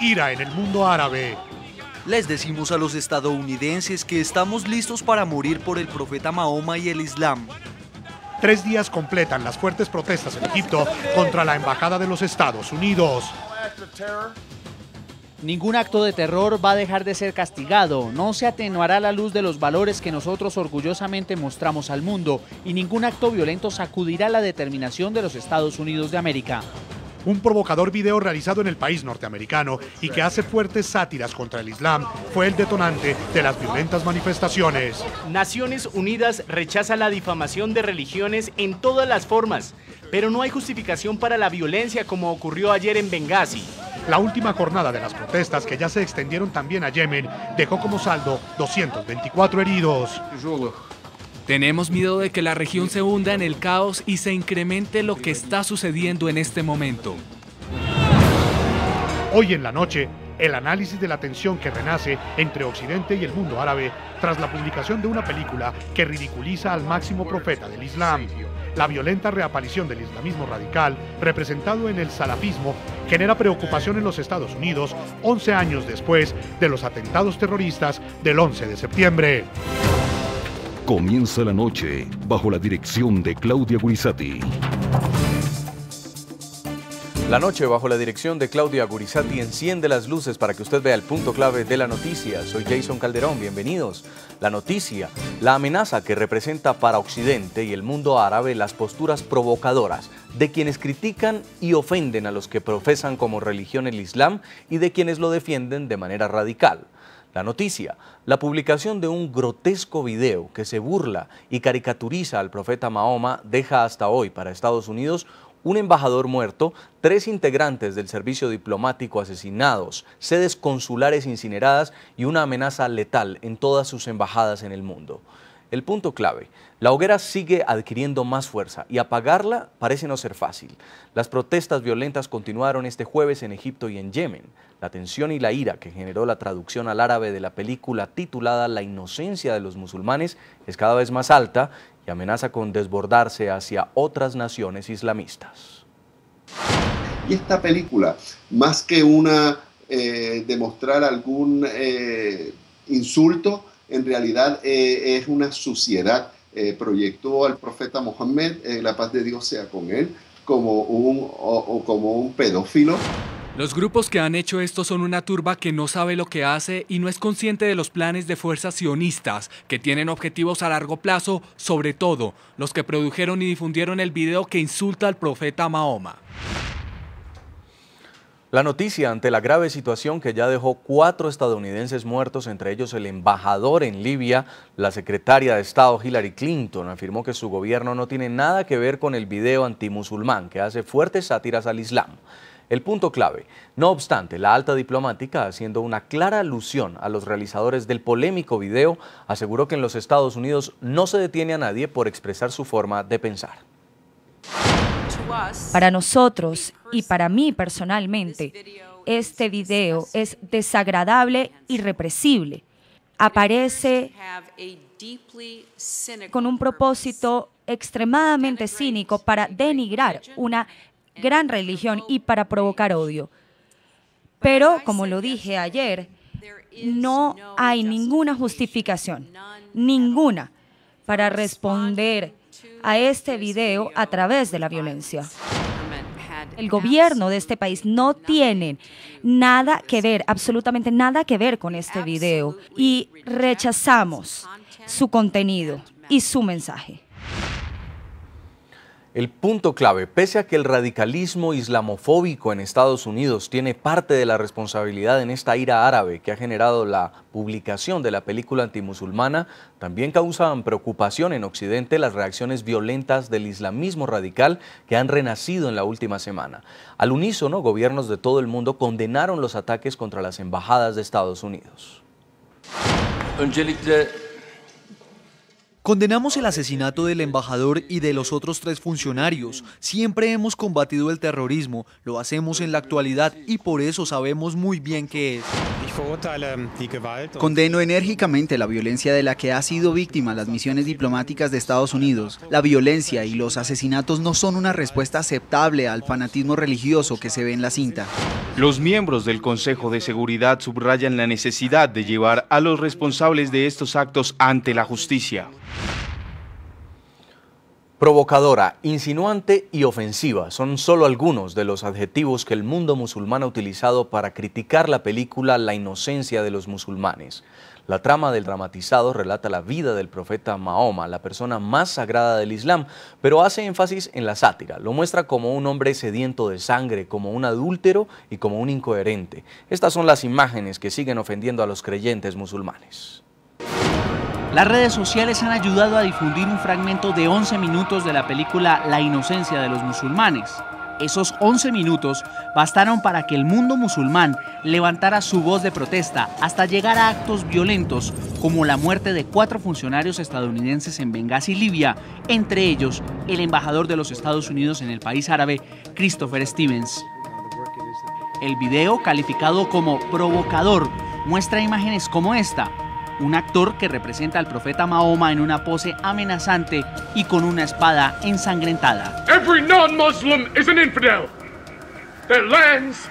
ira en el mundo árabe. Les decimos a los estadounidenses que estamos listos para morir por el profeta Mahoma y el Islam. 3 días completan las fuertes protestas en Egipto contra la embajada de los Estados Unidos. Ningún acto de terror va a dejar de ser castigado, no se atenuará la luz de los valores que nosotros orgullosamente mostramos al mundo y ningún acto violento sacudirá la determinación de los Estados Unidos de América. Un provocador video realizado en el país norteamericano y que hace fuertes sátiras contra el Islam fue el detonante de las violentas manifestaciones. Naciones Unidas rechaza la difamación de religiones en todas las formas, pero no hay justificación para la violencia como ocurrió ayer en Bengasi. La última jornada de las protestas, que ya se extendieron también a Yemen, dejó como saldo 224 heridos. Tenemos miedo de que la región se hunda en el caos y se incremente lo que está sucediendo en este momento. Hoy en la noche, el análisis de la tensión que renace entre Occidente y el mundo árabe tras la publicación de una película que ridiculiza al máximo profeta del Islam. La violenta reaparición del islamismo radical, representado en el salafismo, genera preocupación en los Estados Unidos 11 años después de los atentados terroristas del 11 de septiembre. Comienza la noche bajo la dirección de Claudia Gurizati. La noche bajo la dirección de Claudia Gurizati enciende las luces para que usted vea el punto clave de la noticia. Soy Jason Calderón, bienvenidos. La noticia, la amenaza que representa para Occidente y el mundo árabe las posturas provocadoras de quienes critican y ofenden a los que profesan como religión el Islam y de quienes lo defienden de manera radical. La noticia, la publicación de un grotesco video que se burla y caricaturiza al profeta Mahoma deja hasta hoy para Estados Unidos un embajador muerto, 3 integrantes del servicio diplomático asesinados, sedes consulares incineradas y una amenaza letal en todas sus embajadas en el mundo. El punto clave, la hoguera sigue adquiriendo más fuerza y apagarla parece no ser fácil. Las protestas violentas continuaron este jueves en Egipto y en Yemen. La tensión y la ira que generó la traducción al árabe de la película titulada La inocencia de los musulmanes es cada vez más alta y amenaza con desbordarse hacia otras naciones islamistas. Y esta película, más que una demostrar algún insulto, en realidad es una suciedad. Proyectó al profeta Mohammed, la paz de Dios sea con él, como un pedófilo. Los grupos que han hecho esto son una turba que no sabe lo que hace y no es consciente de los planes de fuerzas sionistas, que tienen objetivos a largo plazo, sobre todo los que produjeron y difundieron el video que insulta al profeta Mahoma. La noticia ante la grave situación que ya dejó 4 estadounidenses muertos, entre ellos el embajador en Libia, la secretaria de Estado Hillary Clinton afirmó que su gobierno no tiene nada que ver con el video antimusulmán que hace fuertes sátiras al Islam. El punto clave, no obstante, la alta diplomática, haciendo una clara alusión a los realizadores del polémico video, aseguró que en los Estados Unidos no se detiene a nadie por expresar su forma de pensar. Para nosotros y para mí personalmente, este video es desagradable y represible. Aparece con un propósito extremadamente cínico para denigrar una gran religión y para provocar odio. Pero, como lo dije ayer, no hay ninguna justificación, ninguna, para responder a este video a través de la violencia. El gobierno de este país no tiene nada que ver, absolutamente nada que ver con este video y rechazamos su contenido y su mensaje. El punto clave, pese a que el radicalismo islamofóbico en Estados Unidos tiene parte de la responsabilidad en esta ira árabe que ha generado la publicación de la película antimusulmana, también causan preocupación en Occidente las reacciones violentas del islamismo radical que han renacido en la última semana. Al unísono, gobiernos de todo el mundo condenaron los ataques contra las embajadas de Estados Unidos. Condenamos el asesinato del embajador y de los otros 3 funcionarios. Siempre hemos combatido el terrorismo, lo hacemos en la actualidad y por eso sabemos muy bien qué es. Condeno enérgicamente la violencia de la que ha sido víctima las misiones diplomáticas de Estados Unidos. La violencia y los asesinatos no son una respuesta aceptable al fanatismo religioso que se ve en la cinta. Los miembros del Consejo de Seguridad subrayan la necesidad de llevar a los responsables de estos actos ante la justicia. Provocadora, insinuante y ofensiva son solo algunos de los adjetivos que el mundo musulmán ha utilizado para criticar la película La inocencia de los musulmanes. La trama del dramatizado relata la vida del profeta Mahoma, la persona más sagrada del Islam, pero hace énfasis en la sátira. Lo muestra como un hombre sediento de sangre, como un adúltero y como un incoherente. Estas son las imágenes que siguen ofendiendo a los creyentes musulmanes. Las redes sociales han ayudado a difundir un fragmento de 11 minutos de la película La inocencia de los musulmanes. Esos 11 minutos bastaron para que el mundo musulmán levantara su voz de protesta hasta llegar a actos violentos como la muerte de 4 funcionarios estadounidenses en Bengasi, Libia, entre ellos el embajador de los Estados Unidos en el país árabe, Christopher Stevens. El video, calificado como provocador, muestra imágenes como esta: un actor que representa al profeta Mahoma en una pose amenazante y con una espada ensangrentada. Every non-Muslim is an infidel. Their lands,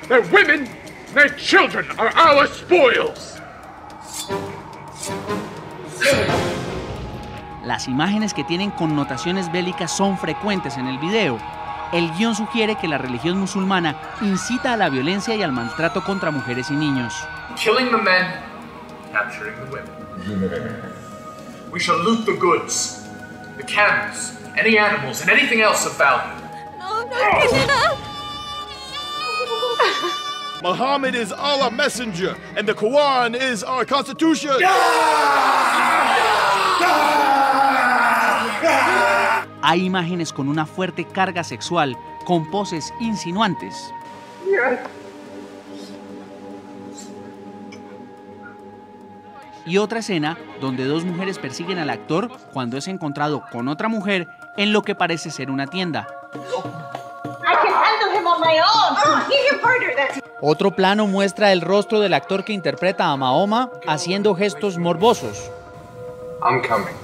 their women, their children are our spoils. Las imágenes que tienen connotaciones bélicas son frecuentes en el video. El guión sugiere que la religión musulmana incita a la violencia y al maltrato contra mujeres y niños. Killing the men, capturing the women. We shall loot the goods, the camels, any animals, and anything else of value. Muhammad is our messenger, and the Quran is our constitution. Hay imágenes con una fuerte carga sexual, con poses insinuantes. Y otra escena donde 2 mujeres persiguen al actor cuando es encontrado con otra mujer en lo que parece ser una tienda. Otro plano muestra el rostro del actor que interpreta a Mahoma haciendo gestos morbosos. I'm coming.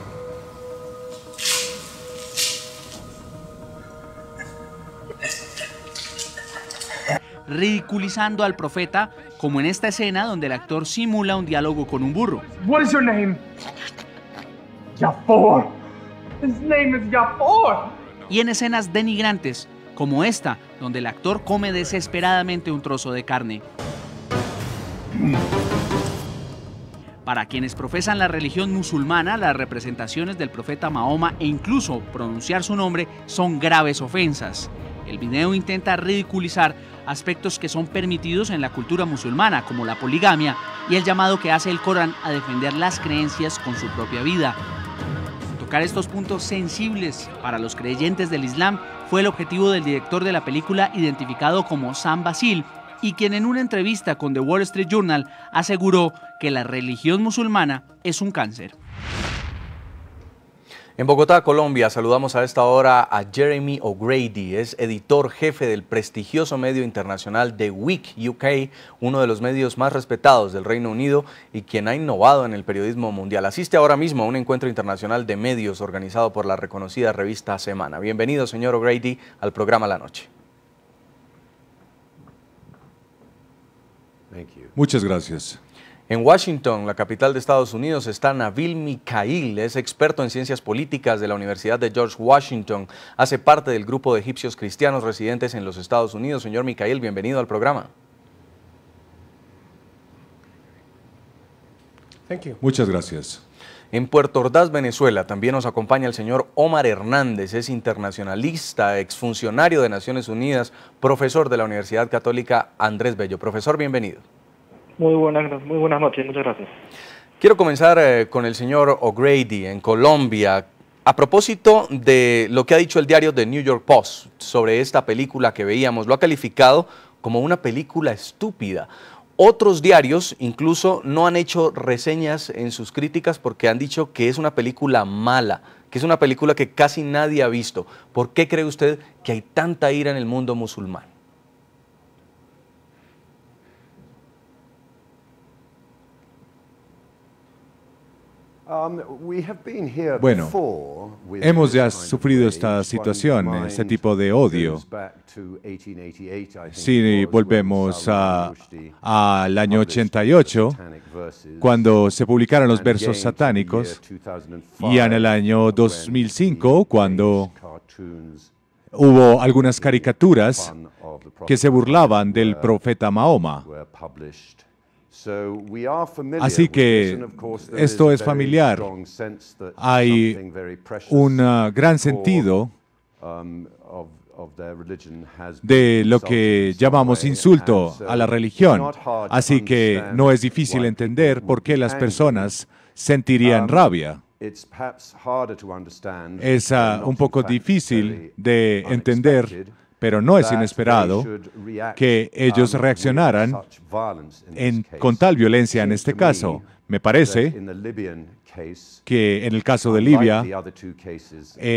Ridiculizando al profeta, como en esta escena donde el actor simula un diálogo con un burro. What is your name? Jafar. His name is Jafar. Y en escenas denigrantes, como esta, donde el actor come desesperadamente un trozo de carne. Para quienes profesan la religión musulmana, las representaciones del profeta Mahoma e incluso pronunciar su nombre son graves ofensas. El video intenta ridiculizar aspectos que son permitidos en la cultura musulmana, como la poligamia y el llamado que hace el Corán a defender las creencias con su propia vida. Tocar estos puntos sensibles para los creyentes del Islam fue el objetivo del director de la película, identificado como Sam Basil, y quien en una entrevista con The Wall Street Journal aseguró que la religión musulmana es un cáncer. En Bogotá, Colombia, saludamos a esta hora a Jeremy O'Grady, es editor jefe del prestigioso medio internacional The Week UK, uno de los medios más respetados del Reino Unido y quien ha innovado en el periodismo mundial. Asiste ahora mismo a un encuentro internacional de medios organizado por la reconocida revista Semana. Bienvenido, señor O'Grady, al programa La Noche. Muchas gracias. En Washington, la capital de Estados Unidos, está Nabil Mikhail, es experto en ciencias políticas de la Universidad de George Washington, hace parte del grupo de egipcios cristianos residentes en los Estados Unidos. Señor Mikhail, bienvenido al programa. Muchas gracias. En Puerto Ordaz, Venezuela, también nos acompaña el señor Omar Hernández, es internacionalista, exfuncionario de Naciones Unidas, profesor de la Universidad Católica Andrés Bello. Profesor, bienvenido. Muy buenas noches, muchas gracias. Quiero comenzar con el señor O'Grady en Colombia. A propósito de lo que ha dicho el diario The New York Post sobre esta película que veíamos, lo ha calificado como una película estúpida. Otros diarios incluso no han hecho reseñas en sus críticas porque han dicho que es una película mala, que es una película que casi nadie ha visto. ¿Por qué cree usted que hay tanta ira en el mundo musulmán? Bueno, hemos ya sufrido esta situación, este tipo de odio. Si volvemos al año 88, cuando se publicaron los versos satánicos, y en el año 2005, cuando hubo algunas caricaturas que se burlaban del profeta Mahoma. Así que esto es familiar. Hay un gran sentido de lo que llamamos insulto a la religión. Así que no es difícil entender por qué las personas sentirían rabia. Es un poco difícil de entender, pero no es inesperado que ellos reaccionaran con tal violencia en este caso. Me parece que en el caso de Libia,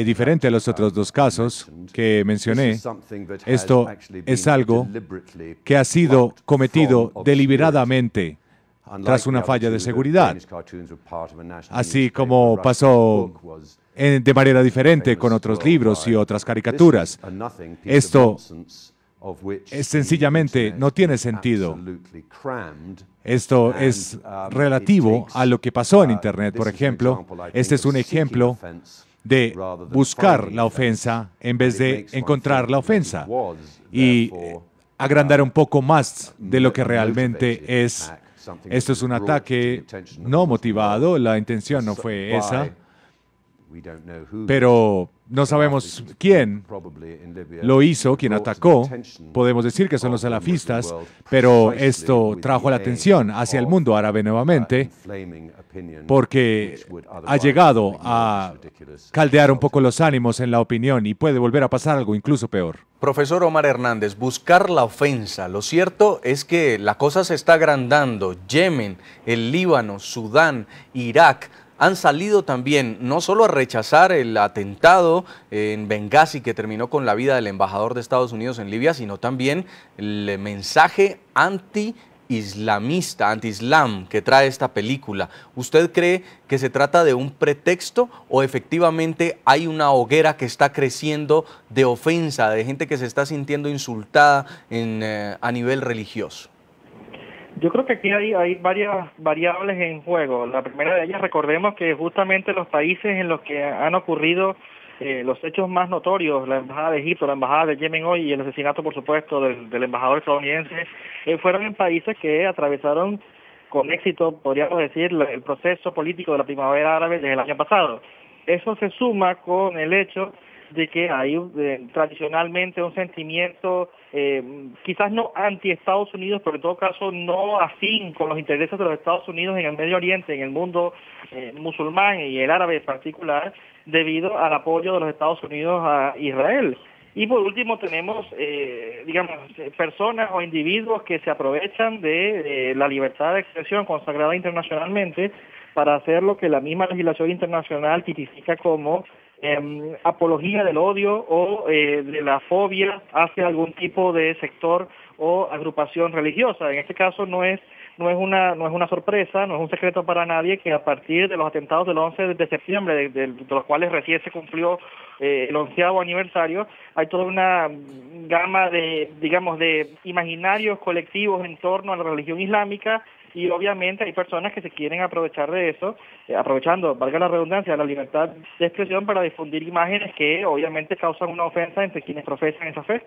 diferente a los otros dos casos que mencioné, esto es algo que ha sido cometido deliberadamente tras una falla de seguridad, así como pasó de manera diferente con otros libros y otras caricaturas. Esto sencillamente no tiene sentido. Esto es relativo a lo que pasó en Internet, por ejemplo. Este es un ejemplo de buscar la ofensa en vez de encontrar la ofensa y agrandar un poco más de lo que realmente es. Esto es un ataque no motivado, la intención no fue esa, pero no sabemos quién lo hizo, quién atacó. Podemos decir que son los salafistas, pero esto trajo la atención hacia el mundo árabe nuevamente, porque ha llegado a caldear un poco los ánimos en la opinión y puede volver a pasar algo incluso peor. Profesor Omar Hernández, buscar la ofensa. Lo cierto es que la cosa se está agrandando. Yemen, el Líbano, Sudán, Irak han salido también no solo a rechazar el atentado en Benghazi que terminó con la vida del embajador de Estados Unidos en Libia, sino también el mensaje anti-islamista, anti-islam que trae esta película. ¿Usted cree que se trata de un pretexto o efectivamente hay una hoguera que está creciendo de ofensa, de gente que se está sintiendo insultada a nivel religioso? Yo creo que aquí hay varias variables en juego. La primera de ellas, recordemos que justamente los países en los que han ocurrido los hechos más notorios, la Embajada de Egipto, la Embajada de Yemen hoy y el asesinato, por supuesto, del embajador estadounidense, fueron en países que atravesaron con éxito, podríamos decir, el proceso político de la primavera árabe desde el año pasado. Eso se suma con el hecho de que hay tradicionalmente un sentimiento quizás no anti-Estados Unidos, pero en todo caso no afín con los intereses de los Estados Unidos en el Medio Oriente, en el mundo musulmán y el árabe en particular, debido al apoyo de los Estados Unidos a Israel. Y por último tenemos, personas o individuos que se aprovechan de la libertad de expresión consagrada internacionalmente para hacer lo que la misma legislación internacional tipifica como apología del odio o de la fobia hacia algún tipo de sector o agrupación religiosa. En este caso no es una sorpresa, no es un secreto para nadie que a partir de los atentados del 11 de septiembre, de los cuales recién se cumplió el 11º aniversario, hay toda una gama de imaginarios colectivos en torno a la religión islámica. Y obviamente hay personas que se quieren aprovechar de eso, aprovechando, valga la redundancia, la libertad de expresión para difundir imágenes que obviamente causan una ofensa entre quienes profesan esa fe.